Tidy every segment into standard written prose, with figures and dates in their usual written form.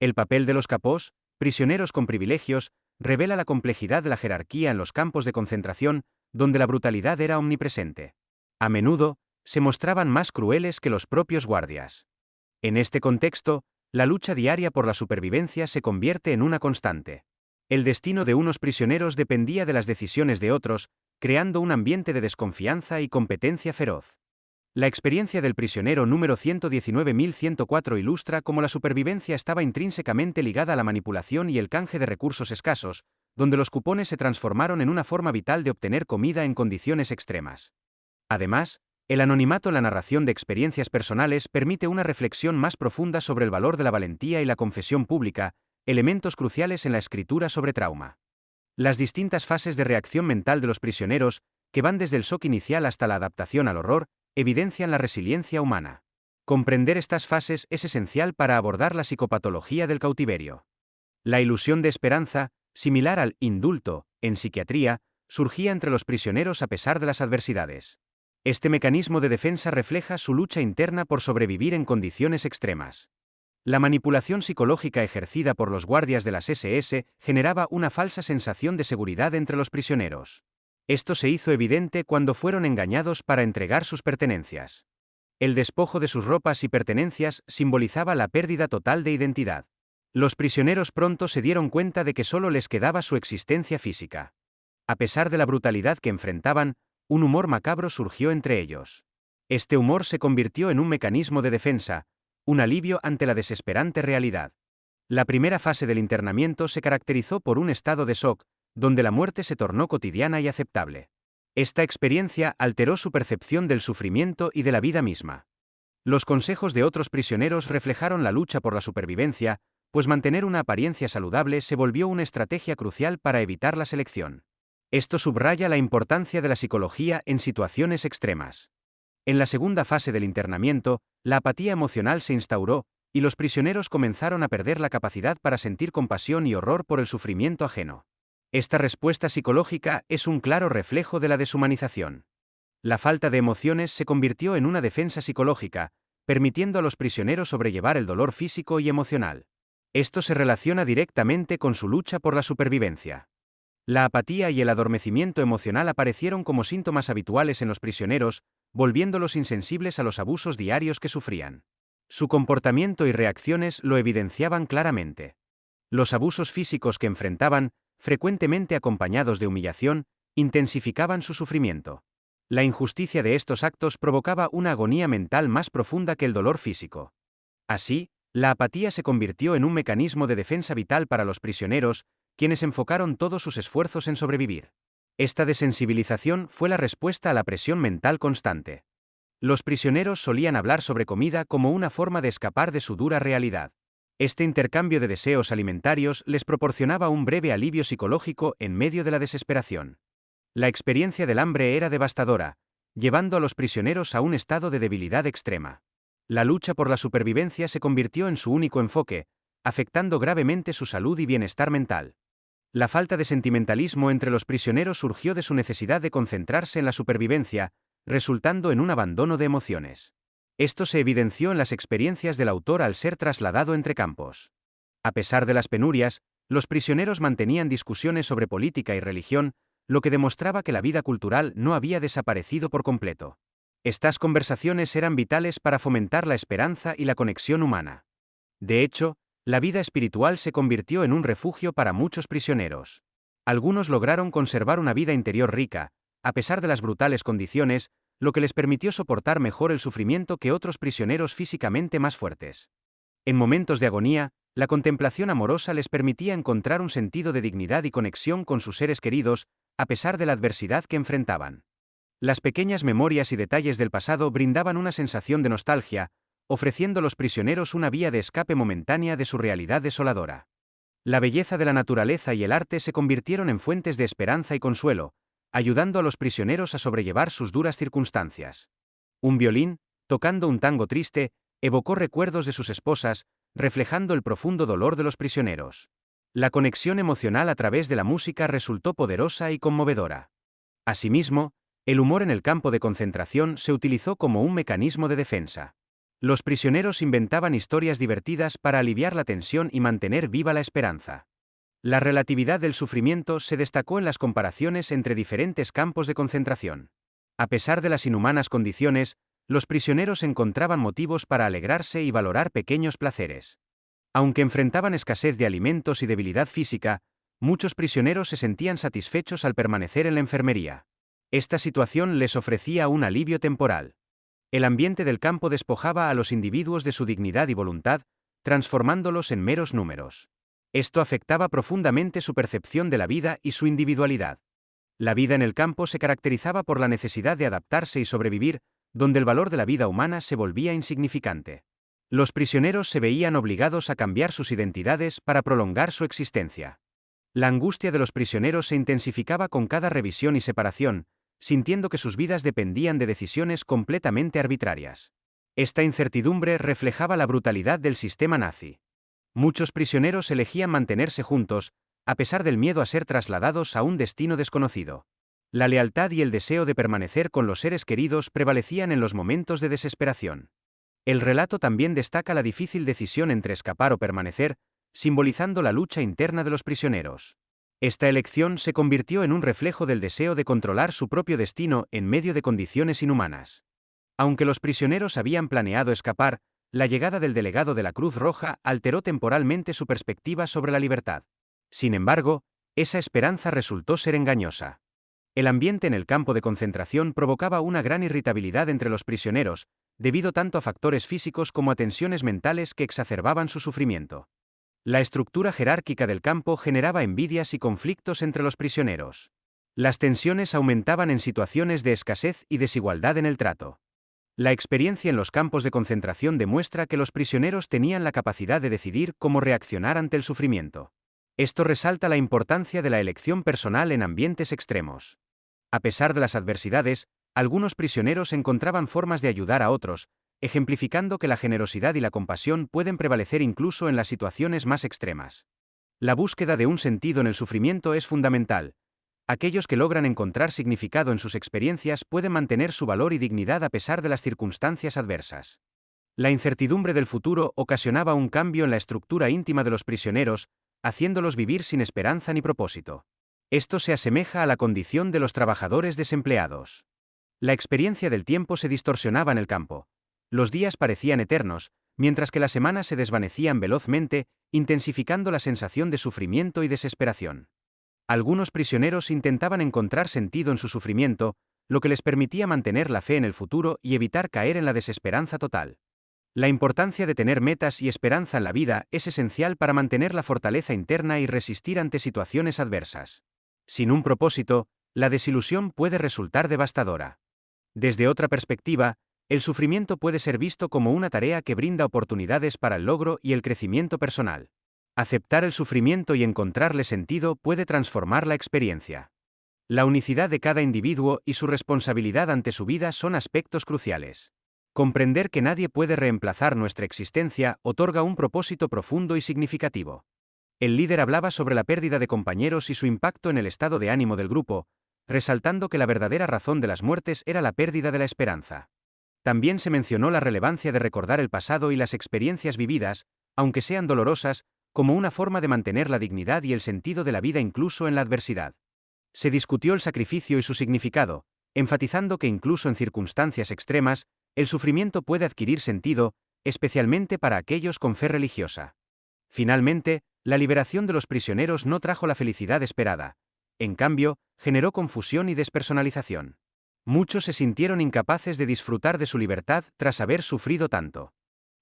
El papel de los capós, prisioneros con privilegios, revela la complejidad de la jerarquía en los campos de concentración, donde la brutalidad era omnipresente. A menudo, se mostraban más crueles que los propios guardias. En este contexto, la lucha diaria por la supervivencia se convierte en una constante. El destino de unos prisioneros dependía de las decisiones de otros, creando un ambiente de desconfianza y competencia feroz. La experiencia del prisionero número 119.104 ilustra cómo la supervivencia estaba intrínsecamente ligada a la manipulación y el canje de recursos escasos, donde los cupones se transformaron en una forma vital de obtener comida en condiciones extremas. Además, el anonimato en la narración de experiencias personales permite una reflexión más profunda sobre el valor de la valentía y la confesión pública, elementos cruciales en la escritura sobre trauma. Las distintas fases de reacción mental de los prisioneros, que van desde el shock inicial hasta la adaptación al horror, evidencian la resiliencia humana. Comprender estas fases es esencial para abordar la psicopatología del cautiverio. La ilusión de esperanza, similar al indulto, en psiquiatría, surgía entre los prisioneros a pesar de las adversidades. Este mecanismo de defensa refleja su lucha interna por sobrevivir en condiciones extremas. La manipulación psicológica ejercida por los guardias de las SS generaba una falsa sensación de seguridad entre los prisioneros. Esto se hizo evidente cuando fueron engañados para entregar sus pertenencias. El despojo de sus ropas y pertenencias simbolizaba la pérdida total de identidad. Los prisioneros pronto se dieron cuenta de que solo les quedaba su existencia física. A pesar de la brutalidad que enfrentaban, un humor macabro surgió entre ellos. Este humor se convirtió en un mecanismo de defensa, un alivio ante la desesperante realidad. La primera fase del internamiento se caracterizó por un estado de shock, donde la muerte se tornó cotidiana y aceptable. Esta experiencia alteró su percepción del sufrimiento y de la vida misma. Los consejos de otros prisioneros reflejaron la lucha por la supervivencia, pues mantener una apariencia saludable se volvió una estrategia crucial para evitar la selección. Esto subraya la importancia de la psicología en situaciones extremas. En la segunda fase del internamiento, la apatía emocional se instauró, y los prisioneros comenzaron a perder la capacidad para sentir compasión y horror por el sufrimiento ajeno. Esta respuesta psicológica es un claro reflejo de la deshumanización. La falta de emociones se convirtió en una defensa psicológica, permitiendo a los prisioneros sobrellevar el dolor físico y emocional. Esto se relaciona directamente con su lucha por la supervivencia. La apatía y el adormecimiento emocional aparecieron como síntomas habituales en los prisioneros, volviéndolos insensibles a los abusos diarios que sufrían. Su comportamiento y reacciones lo evidenciaban claramente. Los abusos físicos que enfrentaban, frecuentemente acompañados de humillación, intensificaban su sufrimiento. La injusticia de estos actos provocaba una agonía mental más profunda que el dolor físico. Así, la apatía se convirtió en un mecanismo de defensa vital para los prisioneros, quienes enfocaron todos sus esfuerzos en sobrevivir. Esta desensibilización fue la respuesta a la presión mental constante. Los prisioneros solían hablar sobre comida como una forma de escapar de su dura realidad. Este intercambio de deseos alimentarios les proporcionaba un breve alivio psicológico en medio de la desesperación. La experiencia del hambre era devastadora, llevando a los prisioneros a un estado de debilidad extrema. La lucha por la supervivencia se convirtió en su único enfoque, afectando gravemente su salud y bienestar mental. La falta de sentimentalismo entre los prisioneros surgió de su necesidad de concentrarse en la supervivencia, resultando en un abandono de emociones. Esto se evidenció en las experiencias del autor al ser trasladado entre campos. A pesar de las penurias, los prisioneros mantenían discusiones sobre política y religión, lo que demostraba que la vida cultural no había desaparecido por completo. Estas conversaciones eran vitales para fomentar la esperanza y la conexión humana. De hecho, la vida espiritual se convirtió en un refugio para muchos prisioneros. Algunos lograron conservar una vida interior rica, a pesar de las brutales condiciones, lo que les permitió soportar mejor el sufrimiento que otros prisioneros físicamente más fuertes. En momentos de agonía, la contemplación amorosa les permitía encontrar un sentido de dignidad y conexión con sus seres queridos, a pesar de la adversidad que enfrentaban. Las pequeñas memorias y detalles del pasado brindaban una sensación de nostalgia, ofreciendo a los prisioneros una vía de escape momentánea de su realidad desoladora. La belleza de la naturaleza y el arte se convirtieron en fuentes de esperanza y consuelo, ayudando a los prisioneros a sobrellevar sus duras circunstancias. Un violín, tocando un tango triste, evocó recuerdos de sus esposas, reflejando el profundo dolor de los prisioneros. La conexión emocional a través de la música resultó poderosa y conmovedora. Asimismo, el humor en el campo de concentración se utilizó como un mecanismo de defensa. Los prisioneros inventaban historias divertidas para aliviar la tensión y mantener viva la esperanza. La relatividad del sufrimiento se destacó en las comparaciones entre diferentes campos de concentración. A pesar de las inhumanas condiciones, los prisioneros encontraban motivos para alegrarse y valorar pequeños placeres. Aunque enfrentaban escasez de alimentos y debilidad física, muchos prisioneros se sentían satisfechos al permanecer en la enfermería. Esta situación les ofrecía un alivio temporal. El ambiente del campo despojaba a los individuos de su dignidad y voluntad, transformándolos en meros números. Esto afectaba profundamente su percepción de la vida y su individualidad. La vida en el campo se caracterizaba por la necesidad de adaptarse y sobrevivir, donde el valor de la vida humana se volvía insignificante. Los prisioneros se veían obligados a cambiar sus identidades para prolongar su existencia. La angustia de los prisioneros se intensificaba con cada revisión y separación, sintiendo que sus vidas dependían de decisiones completamente arbitrarias. Esta incertidumbre reflejaba la brutalidad del sistema nazi. Muchos prisioneros elegían mantenerse juntos, a pesar del miedo a ser trasladados a un destino desconocido. La lealtad y el deseo de permanecer con los seres queridos prevalecían en los momentos de desesperación. El relato también destaca la difícil decisión entre escapar o permanecer, simbolizando la lucha interna de los prisioneros. Esta elección se convirtió en un reflejo del deseo de controlar su propio destino en medio de condiciones inhumanas. Aunque los prisioneros habían planeado escapar, la llegada del delegado de la Cruz Roja alteró temporalmente su perspectiva sobre la libertad. Sin embargo, esa esperanza resultó ser engañosa. El ambiente en el campo de concentración provocaba una gran irritabilidad entre los prisioneros, debido tanto a factores físicos como a tensiones mentales que exacerbaban su sufrimiento. La estructura jerárquica del campo generaba envidias y conflictos entre los prisioneros. Las tensiones aumentaban en situaciones de escasez y desigualdad en el trato. La experiencia en los campos de concentración demuestra que los prisioneros tenían la capacidad de decidir cómo reaccionar ante el sufrimiento. Esto resalta la importancia de la elección personal en ambientes extremos. A pesar de las adversidades, algunos prisioneros encontraban formas de ayudar a otros, ejemplificando que la generosidad y la compasión pueden prevalecer incluso en las situaciones más extremas. La búsqueda de un sentido en el sufrimiento es fundamental. Aquellos que logran encontrar significado en sus experiencias pueden mantener su valor y dignidad a pesar de las circunstancias adversas. La incertidumbre del futuro ocasionaba un cambio en la estructura íntima de los prisioneros, haciéndolos vivir sin esperanza ni propósito. Esto se asemeja a la condición de los trabajadores desempleados. La experiencia del tiempo se distorsionaba en el campo. Los días parecían eternos, mientras que las semanas se desvanecían velozmente, intensificando la sensación de sufrimiento y desesperación. Algunos prisioneros intentaban encontrar sentido en su sufrimiento, lo que les permitía mantener la fe en el futuro y evitar caer en la desesperanza total. La importancia de tener metas y esperanza en la vida es esencial para mantener la fortaleza interna y resistir ante situaciones adversas. Sin un propósito, la desilusión puede resultar devastadora. Desde otra perspectiva, el sufrimiento puede ser visto como una tarea que brinda oportunidades para el logro y el crecimiento personal. Aceptar el sufrimiento y encontrarle sentido puede transformar la experiencia. La unicidad de cada individuo y su responsabilidad ante su vida son aspectos cruciales. Comprender que nadie puede reemplazar nuestra existencia otorga un propósito profundo y significativo. El líder hablaba sobre la pérdida de compañeros y su impacto en el estado de ánimo del grupo, resaltando que la verdadera razón de las muertes era la pérdida de la esperanza. También se mencionó la relevancia de recordar el pasado y las experiencias vividas, aunque sean dolorosas, como una forma de mantener la dignidad y el sentido de la vida incluso en la adversidad. Se discutió el sacrificio y su significado, enfatizando que incluso en circunstancias extremas, el sufrimiento puede adquirir sentido, especialmente para aquellos con fe religiosa. Finalmente, la liberación de los prisioneros no trajo la felicidad esperada. En cambio, generó confusión y despersonalización. Muchos se sintieron incapaces de disfrutar de su libertad tras haber sufrido tanto.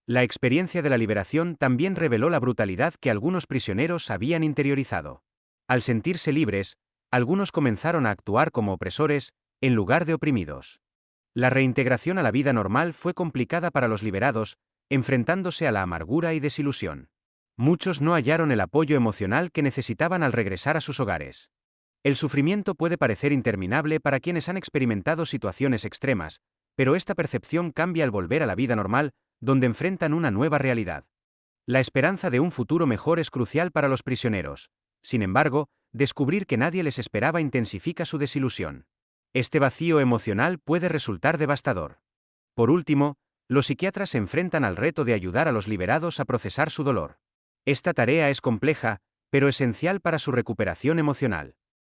La experiencia de la liberación también reveló la brutalidad que algunos prisioneros habían interiorizado. Al sentirse libres, algunos comenzaron a actuar como opresores, en lugar de oprimidos. La reintegración a la vida normal fue complicada para los liberados, enfrentándose a la amargura y desilusión. Muchos no hallaron el apoyo emocional que necesitaban al regresar a sus hogares. El sufrimiento puede parecer interminable para quienes han experimentado situaciones extremas, pero esta percepción cambia al volver a la vida normal, donde enfrentan una nueva realidad. La esperanza de un futuro mejor es crucial para los prisioneros. Sin embargo, descubrir que nadie les esperaba intensifica su desilusión. Este vacío emocional puede resultar devastador. Por último, Los psiquiatras se enfrentan al reto de ayudar a los liberados a procesar su dolor. Esta tarea es compleja, pero esencial para su recuperación emocional.